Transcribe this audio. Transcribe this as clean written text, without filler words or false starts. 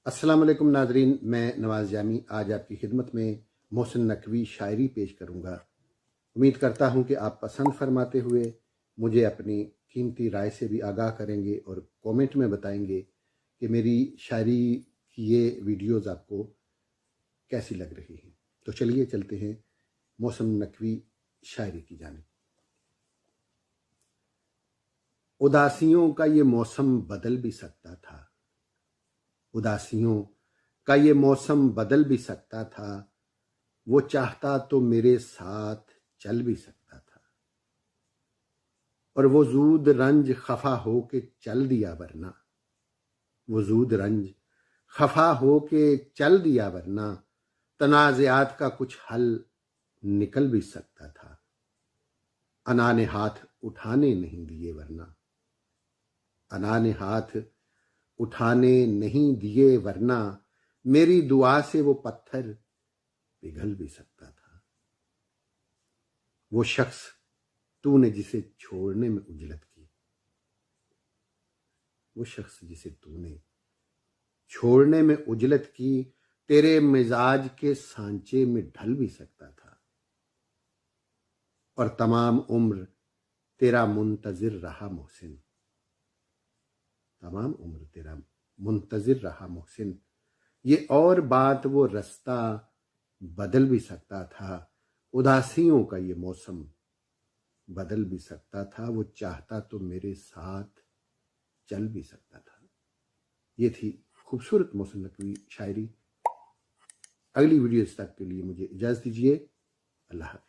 السلام علیکم ناظرین، میں نواز جامی آج آپ کی خدمت میں محسن نقوی شاعری پیش کروں گا۔ امید کرتا ہوں کہ آپ پسند فرماتے ہوئے مجھے اپنی قیمتی رائے سے بھی آگاہ کریں گے اور کومنٹ میں بتائیں گے کہ میری شاعری کی یہ ویڈیوز آپ کو کیسی لگ رہی ہیں۔ تو چلیے چلتے ہیں محسن نقوی شاعری کی جانب۔ اداسیوں کا یہ موسم بدل بھی سکتا تھا، اداسیوں کا یہ موسم بدل بھی سکتا تھا، وہ چاہتا تو میرے ساتھ چل بھی سکتا تھا، اور وہ زود رنج خفا ہو کے چل دیا ورنہ، وہ زود رنج خفا ہو کے چل دیا ورنہ تنازعات کا کچھ حل نکل بھی سکتا تھا، انا نے ہاتھ اٹھانے نہیں دیے ورنہ، انا نے ہاتھ اٹھانے نہیں دیے ورنہ میری دعا سے وہ پتھر پگھل بھی سکتا تھا۔ وہ شخص تو نے جسے چھوڑنے میں اجلت کی، وہ شخص جسے تو نے چھوڑنے میں اجلت کی تیرے مزاج کے سانچے میں ڈھل بھی سکتا تھا، اور تمام عمر تیرا منتظر رہا محسن، تمام عمر تیرا منتظر رہا محسن، یہ اور بات وہ رستہ بدل بھی سکتا تھا، اداسیوں کا یہ موسم بدل بھی سکتا تھا، وہ چاہتا تو میرے ساتھ چل بھی سکتا تھا۔ یہ تھی خوبصورت محسن نقوی شاعری۔ اگلی ویڈیوز تک کے لیے مجھے اجازت دیجیے۔ اللہ حافظ۔